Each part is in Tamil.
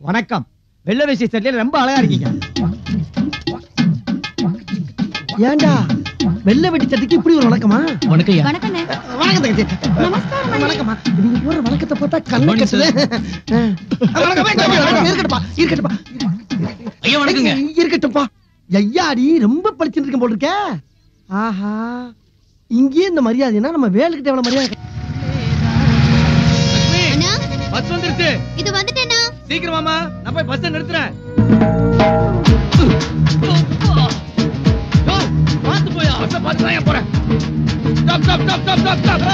வணக்கம். வெள்ள வேஷ்டி சட்டையில ரொம்ப அழகா இருக்கீங்க. ஏண்டா வெள்ள வெட்டி சட்டைக்கு இப்படி ஒரு வணக்கமா? வணக்கம். வணக்கம் தங்கச்சி. வணக்கம்மா. நீங்க போற வணக்கத்தை பார்த்தா கண்ணு கட்டுது. இருக்கட்டும்பா. ஐயா வணக்கங்க. இருக்கட்டும்பா. ஐயாடி ரொம்ப படிச்சுட்டு இருக்க போல இருக்க. ஆஹா, இங்கே இந்த மரியாதைனா நம்ம வேலுக்கிட்ட எவ்வளவு மரியாதை. பஸ் வந்துருச்சு. இது வந்துட்டேனா? சீக்கிரம் வாமா, நான் போய் பஸ் நிறுத்துறேன். பாத்து போயா, பஸ் பாத்து நான் போறேன். ஸ்டாப்.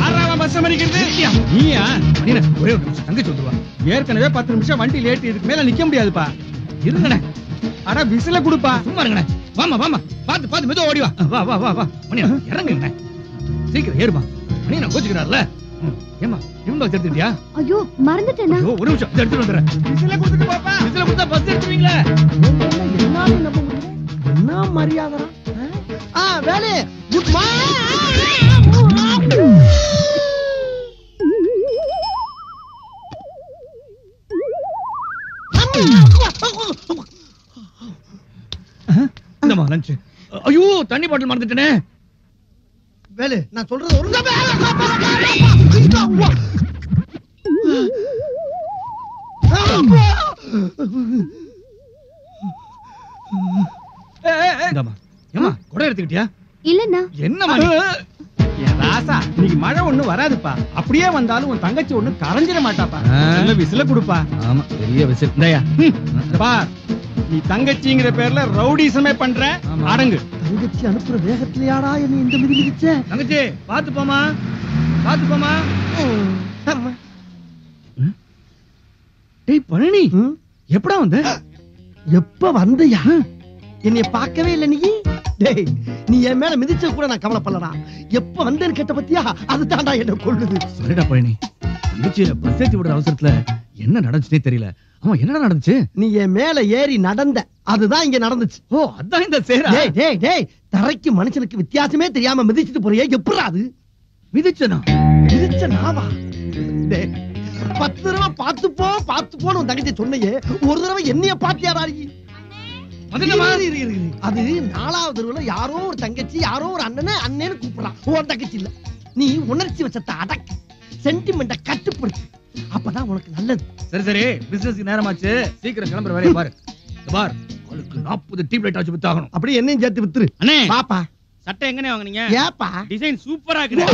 ஆறாம பஸ் மறிக்கிறது. நீயா? நீங்க ஒரே ஒரு நிமிஷம் தங்கச்சி வந்துருவா. ஏற்கனவே 10 நிமிஷம் வண்டி லேட், இதுக்கு மேல நிக்க முடியாதுப்பா. இருங்கண்ணே. அட விசில குடுப்பா. சும்மா இருங்கண்ணே. வாமா. பாத்து மெதுவா ஓடி வா. வா. மணி இறங்குங்க. சீக்கிரம் ஏறுமா. மணி நான் கோச்சுக்கிறார்ல. ஏமா இவன் பாக்ஸ் எடுத்துட்டியா? ஐயோ மறந்துட்டேனா? ஒரு நிமிஷம் எடுத்துட்டு வந்துறேன். விசில கொடுத்துட்டு பாப்பா. விசில கொடுத்தா பஸ் எடுத்துவீங்களா? என்னால நம்ப முடியல. என்ன மரியாதை? Velu good morning. இந்தமா லஞ்ச். ஐயோ தண்ணி பாட்டில் மறந்துட்டேனே. வேலு நான் சொல்றது ஒரு ஏமா குடை எடுத்துக்கிட்டியா? இல்லண்ணா. என்ன ராசா, இன்னைக்கு மழை ஒண்ணு வராதுப்பா. அப்படியே வந்தாலும் உன் தங்கச்சி ஒண்ணு கரைஞ்சிட மாட்டாப்பா. விசில குடுப்பா. ஆமா பெரிய விசில். இந்தயா பார், நீ தங்கச்சிங்கிற பேர்ல ரவுடிசமே பண்ற. அடங்கு. தங்கச்சி அனுப்புற வேகத்திலேயாடா என்ன இந்த மிதி மிதிச்ச? தங்கச்சி பாத்து போமா. டேய் பழனி, எப்படா வந்த? எப்ப வந்தயா? என்னைய பார்க்கவே இல்ல நீ? டேய் நீ என் மேல மிதிச்ச கூட நான் கவலைப்படலடா. எப்ப வந்தேன்னு கேட்ட பத்தியா? அது தாண்டா என்ன கொல்லுது. சரிடா பழனி, தங்கச்சியை பஸ் ஏத்தி விடுற அவசரத்துல என்ன நடந்துச்சுனே தெரியல. ஆமா என்னடா நடந்துச்சு? நீ என் மேல ஏறி நடந்த, அதுதான் இங்க நடந்துச்சு. ஓ அதான் இந்த சேரா. டேய் தரைக்கு மனுஷனுக்கு வித்தியாசமே தெரியாம மிதிச்சிட்டு போறியே, எப்படா அது? மிதிச்ச நாவா? டேய் 10 தடவை பாத்து போன்னு உன் தங்கச்சி சொன்னையே, ஒரு தடவை என்னைய பாத்தியாடா? அது 4வது தடவை யாரோ ஒரு தங்கச்சி யாரோ ஒரு அண்ணன்னு கூப்பிடுறான். உன் தங்கச்சி இல்ல. நீ உணர்ச்சி வச்சத்தை அடக்கு, சென்டிமெண்ட கட்டுப்படுத்து. அப்பதான் உனக்கு நல்லது. சரி பிசினஸ்க்கு நேரமாச்சு, சீக்கிரம் கிளம்புற வேலையை பாரு. பார், உங்களுக்கு 40 டியூப் லைட் ஆச்சு வித்தாகணும். அப்படியே என்னையும் சேர்த்து வித்துரு. அண்ணே பாப்பா சட்டை எங்கனே வாங்குனீங்க? ஏப்பா டிசைன் சூப்பரா இருக்கு.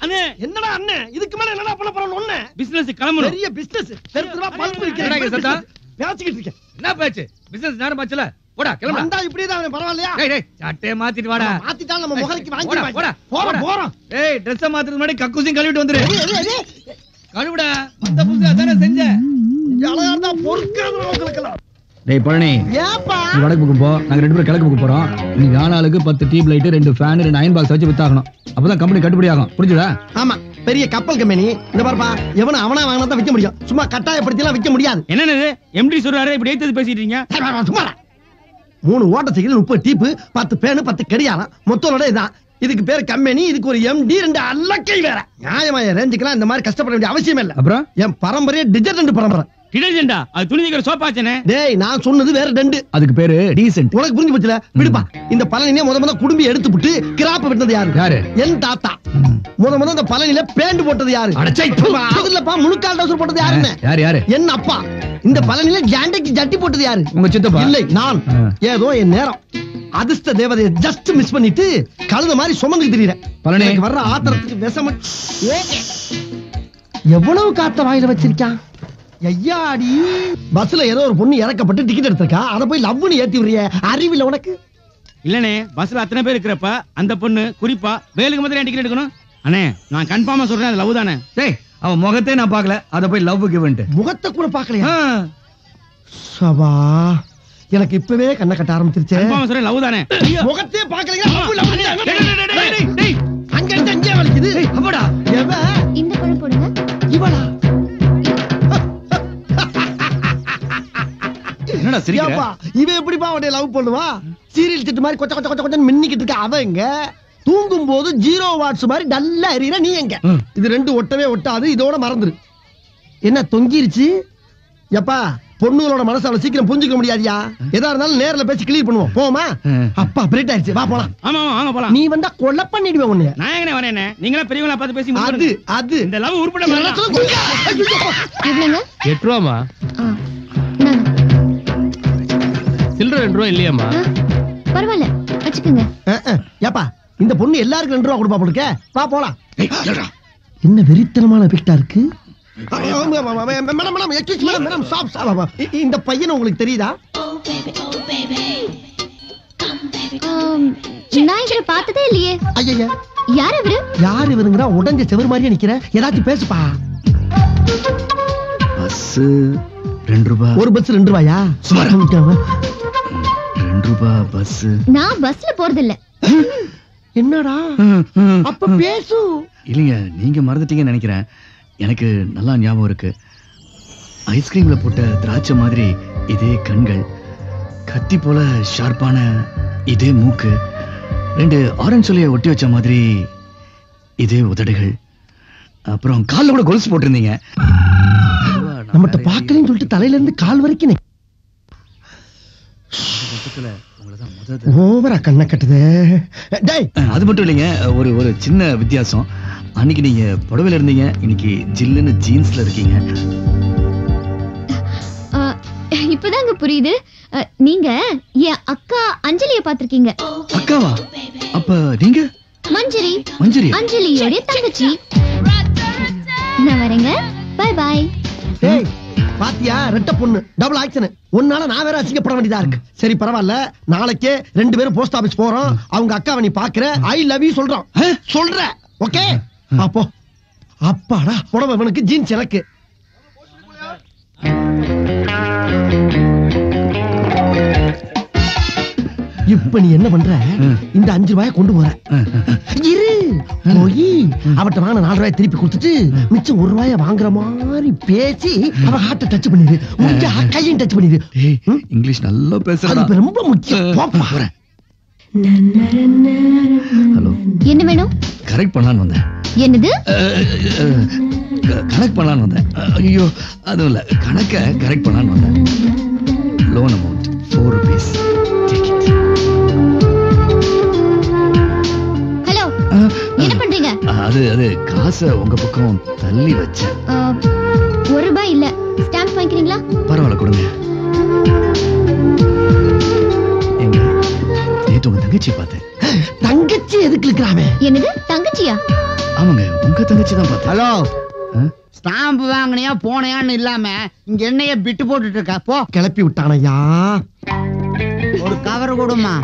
அண்ணே என்னடா அண்ணே, இதுக்கு மேல என்னடா பண்ண போறோம்? ஒண்ணே பிசினஸ் கிளம்பணும். பெரிய பிசினஸ். தெருவா பல்ப் என்னடா இங்க சத்தம்? பேசிக்கிட்டு இருக்கேன். என்ன பேச்சு? பிசினஸ் நேரமாச்சுல. போடா கிளம்பு. வந்தா இப்படியே தான் பரவாயில்லையா? டேய் சட்டையை மாத்திட்டு வாடா. மாத்திட்டா நம்ம முகரைக்கு வாங்கி போறோம். ஏய் Dress மாத்துறது முன்னாடி கக்கூசியும் கழுவிட்டு வந்துரு. கழுவுடா. அந்த புதுசா தானே செஞ்ச. அழகா பொறுக்காத உங்களுக்குலாம். டேய் பழனி, ஏப்பா நீ வடக்கு பக்கம் போ, நாங்க 2 பேரும் கிழக்கு பக்கம் போறோம். நீங்க ஆளாளுக்கு 10 tube light, 2 fan, 2 iron box வச்சு வித்தாகணும். அப்பதான் கம்பெனி கட்டுப்படி ஆகும். புரிஞ்சுதா? ஆமா, பெரிய கப்பல் கம்பெனி. இந்த பாருப்பா, எவன அவனா வாங்கினா தான் விக்க முடியும். சும்மா கட்டாயப்படுத்தி எல்லாம் விக்க முடியாது. என்னது எம்டி சொல்றாரு, இப்படி ஏத்து பேசிட்டு இருக்கீங்க? சும்மா 3 ஓட்ட சைக்கிள், 30 டீப்பு, 10 பேனு, 10 கடியாரம், மொத்தோட இதான். இதுக்கு பேரு கம்பெனி. இதுக்கு ஒரு எம்டி, 2 அல்லக்கை வேற. நியாயമായ ரேஞ்சுக்கெல்லாம் இந்த மாதிரி கஷ்டப்பட வேண்டிய அவசியம் இல்ல. அப்புறம் என் பரம்பரையே டிடர்ஜென்ட் பரம்பரை. டிடர்ஜென்டா? அது துணி தீக்கிற சோப்பாச்சனே. டேய் நான் சொன்னது வேற டெண்ட். அதுக்கு பேரு டீசென்ட். உனக்கு புரிஞ்சு போச்சுல? விடுப்பா. இந்த பழனியே முத குடும்பி எடுத்துப்புட்டு கிராப்ப விட்டது யாரு? என் தாத்தா. முத இந்த பழனியில பேண்ட் போட்டது யாரு? அதுலப்பா முழுக்கால் டவுசர் போட்டது யாருன்னு? யாரு? என் அப்பா. இந்த பழனியில ஜாண்டைக்கு ஜட்டி போட்டது யாரு? உங்க சித்தப்பா. இல்லை நான். ஏதோ என் நேரம் அதிர்ஷ்ட தேவதையை ஜஸ்ட் மிஸ் பண்ணிட்டு கழுத மாதிரி சுமந்து திரியறேன். பழனி வர்ற ஆத்திரத்துக்கு விஷம். எவ்வளவு காத்த வாயில வச்சிருக்கான் ஐயாடி. பஸ்ல ஏதோ ஒரு பொண்ணு இறக்கப்பட்டு டிக்கெட் எடுத்திருக்கா, அத போய் லவ்னு ஏத்தி விடுறிய. அறிவில்ல உனக்கு? இல்லனே, பஸ்ல அத்தனை பேர் இருக்கிறப்ப அந்த பொண்ணு குறிப்பா வேலுக்கு மட்டும் டிக்கெட் எடுக்கணும். அண்ணே நான் கன்ஃபார்மா சொல்றேன், அது லவ் தானே. டேய் அவ முகத்தை நான் பார்க்கல, அத போய் லவ் கிவன்ட். முகத்தை கூட பார்க்கலையா? சபா, எனக்கு இப்பவே கண்ணை கட்ட ஆரம்பிச்சிருச்சு. கன்ஃபார்மா சொல்றேன், லவ் தானே. முகத்தையே பார்க்கலையா? அங்க இருந்து அங்கே வலிக்குது. அப்படா எவ இந்த பழம் போடுங்க. இவளா? என்னடா சிரிக்கிற? இவன் எப்படிப்பா அவனை லவ் பண்ணுவா? சீரியல் திட்டு மாதிரி கொச்ச கொச்ச கொச்ச கொச்சன்னு மின்னிக்கிட்டு இருக்க அவன் எங்க? தூங்கும் போது 0 வாட்ஸ் மாதிரி டல்லா எரியற நீ எங்க? இது ரெண்டு ஒட்டவே ஒட்டாது, இதோட மறந்துரு. என்ன தொங்கிருச்சு? எப்பா பொண்ணுகளோட மனசு அவ்வளவு சீக்கிரம் புரிஞ்சுக்க முடியாதியா? எதா இருந்தாலும் நேர்ல பேசி கிளியர் பண்ணுவோம். போமா? அப்பா பிரேட் ஆயிடுச்சு, வா போலாம். ஆமா வாங்க போலாம். நீ வந்தா கொலை பண்ணிடுவேன் உன்னை. நான் எங்கனே வரேன்? நீங்களா பெரியவங்களா பார்த்து பேசி அது அது இந்த லவ் உருப்பட மாட்டேன். இவ்வளவுங்க 8 ரூபாமா? இந்தாங்க. சில்லற 2 ரூபா இல்லையாமா? பரவாயில்ல வச்சுக்கோங்க. ஏப்பா இந்த பொண்ணு எல்லாருக்கும் 2 ரூபா கொடுப்பா போடுக்க. வா போலாம். என்ன வெறித்தனமான பிக்டா இருக்கு. Madam excuse madam stop. இந்த பையன் உங்களுக்கு தெரியுதா? நான் இவரை பார்த்ததே இல்லையே. ஐயா யார் இவரு? யார் இவருங்கடா? உடஞ்ச செவர் மாதிரியே நிக்கிற. ஏதாச்சும் பேசுப்பா. பஸ் 2 ரூபா. ஒரு பஸ் 2 ரூபாயா? சுமார் 2 ரூபா பஸ். நான் பஸ்ல போறது இல்ல. என்னடா அப்ப பேசு. இல்லைங்க, நீங்க மறந்துட்டீங்கன்னு நினைக்கிறேன். எனக்கு நல்லா ஞாபகம் இருக்கு. ஐஸ்கிரீம்ல போட்ட திராட்சை மாதிரி இதே கண்கள், கத்தி போல ஷார்ப்பான இதே மூக்கு, 2 ஆரஞ்சு சொல்லிய ஒட்டி வச்ச மாதிரி இதே உதடுகள், அப்புறம் கால்ல கூட கொலுசு போட்டிருந்தீங்க. நம்மகிட்ட பாக்கலன்னு சொல்லிட்டு தலையில இருந்து கால் வரைக்கும் ஓவரா கண்ணை கட்டுது. அது மட்டும் இல்லைங்க, ஒரு சின்ன வித்தியாசம். அன்னைக்கு நீங்க புடவையில இருந்தீங்க, இன்னைக்கு ஜில்லுன்னு ஜீன்ஸ்ல இருக்கீங்க. இப்பதாங்க புரியுது. நீங்க என் அக்கா அஞ்சலிய பாத்திருக்கீங்க. அக்காவா? அப்ப நீங்க மஞ்சரி. மஞ்சரி அஞ்சலியோட தங்கச்சி. நான் வரேங்க. Bye bye. ஏய் பாத்தியா, ரெட்ட பொண்ணு டபுள் ஆக்ஷன். ஒன்னால நான் வேற அசிங்கப்பட வேண்டியதா இருக்கு. சரி பரவாயில்ல, நாளைக்கே 2 பேரும் போஸ்ட் ஆபீஸ் போறோம். அவங்க அக்காவை நீ பாக்குற, ஐ லவ் யூ சொல்றோம். சொல்ற ஓகே? அப்போ அப்பாடா, புடவை இவனுக்கு, ஜீன்ஸ் எனக்கு. இப்ப நீ என்ன பண்ற? இந்த 5 ரூபாயை கொண்டு போற. இரு போய் அவட்ட வாங்கின 4 ரூபாயை திருப்பி கொடுத்துட்டு மிச்சம் 1 ரூபாயை வாங்குற மாதிரி பேசி அவ ஹார்ட்ட டச் பண்ணிடு. முடிஞ்ச கையும் டச் பண்ணிடு. இங்கிலீஷ் நல்லா பேசுற. அது ரொம்ப முக்கியம். போறேன். ஹலோ, என்ன வேணும்? கரெக்ட் பண்ணலான்னு வந்தேன். என்னது? கனெக்ட் பண்ணலான்னு வந்தேன். ஐயோ அதுவும் இல்ல, கணக்க கரெக்ட் பண்ணலான்னு வந்தேன். Loan amount 4 rupees. ஹலோ, என்ன பண்றீங்க? அது காசை உங்க பக்கம் தள்ளி வச்சேன். 1 ரூபாய் இல்ல, ஸ்டாம்ப் வாங்கிக்கிறீங்களா? பரவாயில்ல கொடுங்க. எங்க நேத்து உங்க தங்கச்சி பார்த்தேன். தங்கச்சி எதுக்கு இருக்கிறாமே? என்னது தங்கச்சியா? ஆமாங்க, உங்க தங்கச்சி தான் பார்த்தேன். ஹலோ, ஸ்டாம்ப் வாங்கினியா போனையான்னு இல்லாம இங்க என்னைய பிட்டு போட்டுட்டு இருக்கா. போ. கிளப்பி விட்டானையா. ஒரு கவர் கொடுமா.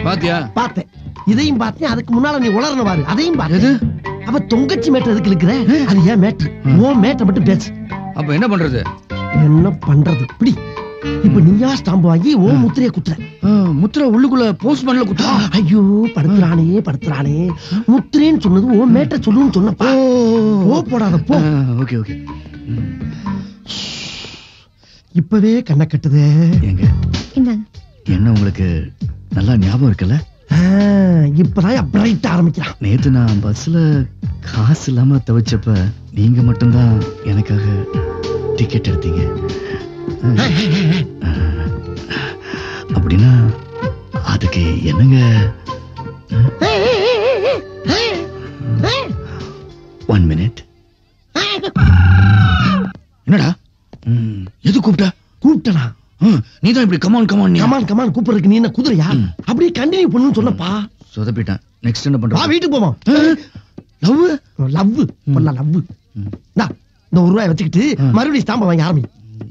பாத்தியா? பார்த்தேன், இதையும் பார்த்தேன். அதுக்கு முன்னால நீ உளறன பாரு, அதையும் பாரு. அவ தொங்கச்சி மேட்டர் எதுக்கு இருக்கிற? அது ஏன் மேட்டர்? ஓ மேட்டர் மட்டும் பேசு. அப்ப என்ன பண்றது? என்ன பண்றது? இப்படி இப்ப நீயா ஸ்டாம்பு வாங்கி ஓ முத்திரைய குத்துற. முத்திரை உள்ளுக்குள்ள போஸ்ட் பண்ணல குத்துறா. ஐயோ படுத்துறானே. முத்திரேன்னு சொன்னது ஓ மேட்டர் சொல்லுன்னு சொன்னப்பா. ஓ போடாத போ. Okay okay. இப்பவே கண்ணை கட்டுதே. எங்க இந்தாங்க. என்ன உங்களுக்கு நல்லா ஞாபகம் இருக்குல்ல? இப்பதான் பிரைட் ஆரம்பிக்கிறான். நேத்து நான் பஸ்ல காசு இல்லாம தவிச்சப்ப நீங்க மட்டும்தான் எனக்காக டிக்கெட் எடுத்தீங்க. அப்படின்னா அதுக்கு என்னங்க? 1 minute. என்னடா எது கூப்பிட்டனா? நீதான் இப்படி கமான் கூப்பிடுறதுக்கு நீ என்ன குதிரையா? அப்படியே கண்டினியூ பண்ணு சொன்னப்பா. சொதப்பிட்டேன். நெக்ஸ்ட் என்ன பண்ற? வீட்டுக்கு போவோம். லவ் இந்த 1 ரூபாய் வச்சுக்கிட்டு மறுபடியும் ஸ்டாம்பை வாங்கி ஆரம்பி.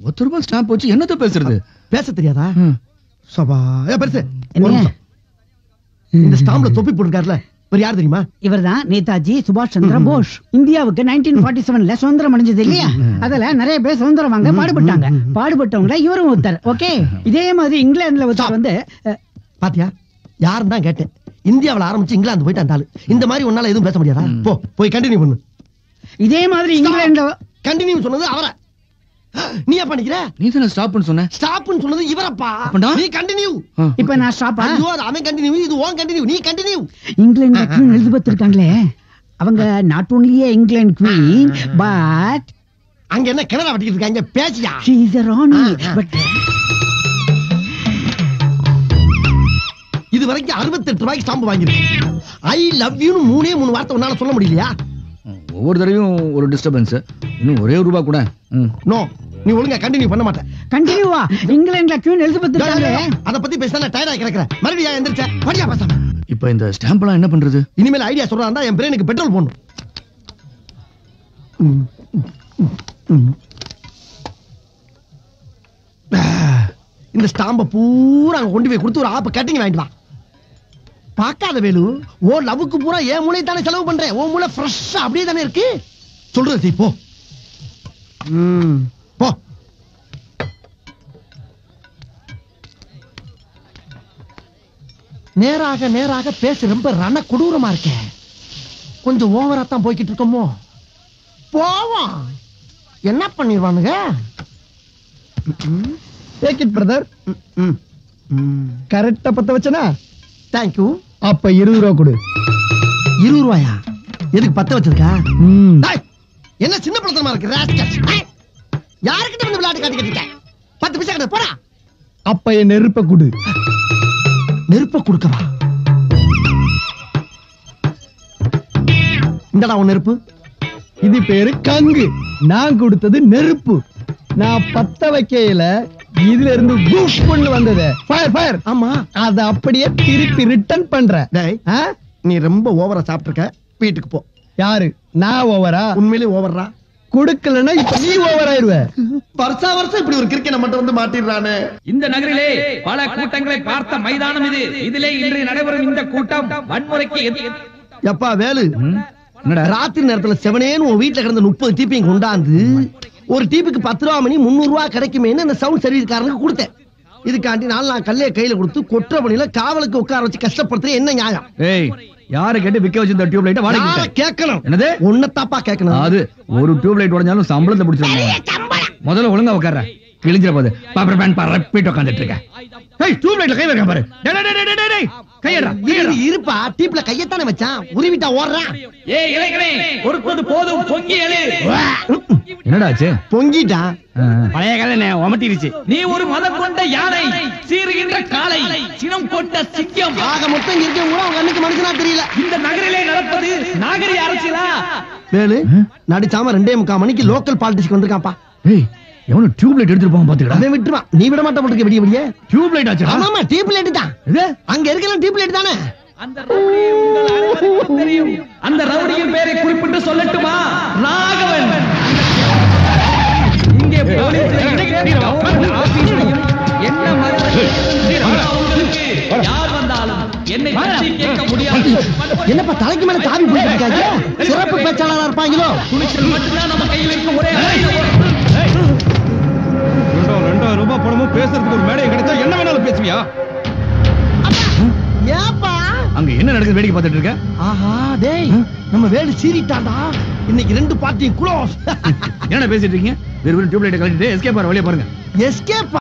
10 ரூபாய் ஸ்டாம்ப் வச்சு என்னத்த பேசுறது? பேச தெரியாதா? சபா பெருசு. இந்த ஸ்டாம்ப்ல தொப்பி போட்டுருக்காருல, வேற யார் தெரியுமா? இவர்தான் நேதாஜி சுபாஷ் சந்திர போஸ். இந்தியாவுக்கு 1947ல சுதந்திரம் அடைஞ்சது இல்லையா? அதுல நிறைய பேர் சுதந்திரம் வாங்க பாடுபட்டாங்க. பாடுபட்டவங்கள இவரும் ஒருத்தர். ஓகே, இதே மாதிரி இங்கிலாந்துல ஒருத்தர் வந்து பாத்தியா? யாரும் தான் கேட்டேன். இந்தியாவுல ஆரம்பிச்சு இங்கிலாந்து போயிட்டு அந்த ஆளு. இந்த மாதிரி ஒன்னால எதுவும் பேச முடியாதா? போய் கண்டினியூ பண்ணு. இதே மாதிரி இங்கிலாந்துல கண்டினியூ சொன்னது அவரை. நீ ஏன் பண்ணிக்கிற? நீ தானே ஸ்டாப்னு சொன்ன. ஸ்டாப்னு சொன்னது இவரப்பா. அப்படா? நீ கண்டினியூ. இப்ப நான் ஸ்டாப்பா? ஐயோ அது அவன் கண்டினியூ, இது ஓன் கண்டினியூ. நீ கண்டினியூ. இங்கிலாந்து குவீன் எலிசபெத் இருக்காங்களே, அவங்க not only England queen but அங்க என்ன கிணறா வட்டிக்கிட்டு இருக்காங்க? பேசியா? she is a Rani. But இது வரைக்கும் 68 ரூபாய்க்கு ஸ்டாம்பு வாங்கிருக்கேன். ஐ லவ் யூ 3 வார்த்தை உன்னால சொல்ல முடியலையா? ஒவ்வொரு தடவையும் ஒரு டிஸ்டர்பன்ஸ். இன்னும் ஒரே ரூபா கூட. நோ, நீ ஒழுங்கா கண்டினியூ பண்ண மாட்டேன். கண்டினியூவா? இங்கிலாந்துல குவீன் எலிசபெத் இருக்காங்களே, அத பத்தி பேசினா நான் டயர்டா கிடக்குறேன். மறுபடியும் எந்திரிச்ச படியா பேசாம. இப்போ இந்த ஸ்டாம்ப்லாம் என்ன பண்றது? இனிமேல் ஐடியா சொல்றான்டா, என் பிரெயினுக்கு பெட்ரோல் போடணும். இந்த ஸ்டாம்ப பூரா அங்க கொண்டு போய் கொடுத்து ஒரு ஆப்பு கட்டிங் வாங்கிட்டு வா. பாக்காத வேலு, ஓ லவ்வுக்கு பூரா என் மூளை தானே செலவு பண்றேன். ஓ மூளை ஃப்ரெஷ்ஷா அப்படியே தானே இருக்கு. சொல்றது போ போ. நேராக நேராக பேச ரொம்ப ரண கொடூரமா இருக்க. கொஞ்சம் ஓவரா தான் போய்கிட்டு இருக்கோமோ. போவோம், என்ன பண்ணிடுவானுங்க? Take it brother. கரெக்டா பத்த வச்சனா? தேங்க்யூ. அப்ப 20 ரூபா கொடு. 20 ரூபாயா? எதுக்கு பத்த வச்சிருக்கா? என்ன சின்ன பழத்தனமா இருக்கு ராஸ்கல். யாருக்கிட்ட வந்து விளையாட்டு காட்டிக்கிட்டு இருக்க? 10 பைசா கிட்ட போடா. அப்ப என் நெருப்ப கொடு. நெருப்ப கொடுக்கவா? இந்தடா உன் நெருப்பு. இது பேரு கங்கு, நான் கொடுத்தது நெருப்பு. நான் பத்த வைக்கையில இதுல இருந்து பூஃப் பண்ணு வந்தது. Fire fire. ஆமா, அத அப்படியே திருப்பி ரிட்டர்ன் பண்றேன். டேய், நீ ரொம்ப ஓவரா சாப்பிட்டுருக்க, வீட்டுக்கு போ. யாரு? நான் ஓவரா? உண்மையிலேயே ஓவரா? கொடுக்கலன்னா இப்ப நீ ஓவர் ஆயிருவ. வருஷம் இப்படி ஒரு கிரிக்கெட் மட்டும் வந்து மாட்டிடுறானே. இந்த நகரிலே பல கூட்டங்களை பார்த்த மைதானம் இது. இதிலே இன்று நடைபெறும் இந்த கூட்டம் வன்முறைக்கு எப்பா வேலு, ராத்திரி நேரத்துல செவனேன்னு உன் வீட்டுல கிடந்த 30 டீப்பையும் கொண்டாந்து ஒரு டீப்புக்கு 10 ரூபா மணி 300 ரூபா கிடைக்குமேன்னு அந்த சவுண்ட் சர்வீஸ்காரனுக்கு கொடுத்தேன். இதுக்காண்டி நான் கல்லைய கையில கொடுத்து கொற்ற பணியில காவலுக்கு உட்கார வச்சு கஷ்டப்படுத்துற என்ன நியாயம்? ஏய், யாரை கேட்டு விக்க வச்சிருந்த டியூப் லைட்ட வாடகை கேட்கணும். என்னது? உன்னத்தாப்பா கேட்கணும். அது ஒரு டியூப் லைட் உடைஞ்சாலும் சம்பளத்தை பிடிச்சிருவாங்க. முதல்ல ஒழுங்கா உட்கார்ற. கிழிஞ்சிர போது பாப்பர் பேன் பரப்பிட்டு உட்கார்ந்துட்டு இருக்க. ஏய், டியூப் லைட்ல கை வைக்க பாரு. டேய் டேய் டேய் டேய் டேய், கையடா. இருப்பா, டீப்ல கையத்தானே வச்சான். உருவிட்டா ஓடுறான். ஏய் இளைஞனே, பொறுத்தது போதும், பொங்கி எழு. என்னடா ஆச்சு? பொங்கிட்டான். பழைய கதை ஒமட்டிருச்சு. நீ ஒரு மதம் கொண்ட யானை, சீறுகின்ற காளை, சினம் கொண்ட சிங்கம். ஆக மொத்தம் இங்க இருக்க கூட உங்க கண்ணுக்கு மனுஷனா தெரியல. இந்த நகரிலே நடப்பது நாகரிக அரசியலா? வேலு, நடிச்சாம 2:45 மணிக்கு லோக்கல் பாலிடிக்ஸ் வந்திருக்கான்ப்பா. ஏய், எவனோ டியூப் லைட் எடுத்துட்டு போவான் பாத்துக்கடா. அவன் விட்டுருவான், நீ விட மாட்ட போட்டுக்க. விடிய விடிய டியூப் லைட் ஆச்சுடா. ஆமாமா, டியூப் லைட் தான். இது அங்க இருக்கலாம் டியூப் லைட் தானே. அந்த ரவுடி உங்கள் அனைவருக்கும் தெரியும். அந்த ரவுடியின் பேரை குறிப்பிட்டு சொல்லட்டுமா? ராகவன். இங்கே போலீஸ் ஆபீஸையும் என்ன யார் வந்தாலும் என்னை பற்றி கேட்க முடியாது. என்னப்பா தலைக்கு மேல தாவி போயிருக்காங்க? சிறப்பு பேச்சாளரா இருப்பாங்களோ? துணிச்சல் மட்டும்தான் நம்ம கையில் இருக்கும் ஒரே 2000 ரூபாய் பணமும் பேசுறதுக்கு ஒரு மேடை கிடைச்சா என்ன வேணாலும் பேசுவியா? ஏப்பா அங்க என்ன நடக்குது வேடிக்கை பார்த்துட்டு இருக்க? ஆஹா, டேய் நம்ம வேலு சீறிட்டான்டா. இன்னைக்கு 2 பார்ட்டியும் க்ளோஸ். என்ன பேசிட்டு இருக்கீங்க? வெறும் டியூப் லைட் கழட்டிட்டு எஸ்கேப் ஆற வழிய பாருங்க. எஸ்கேப்பா?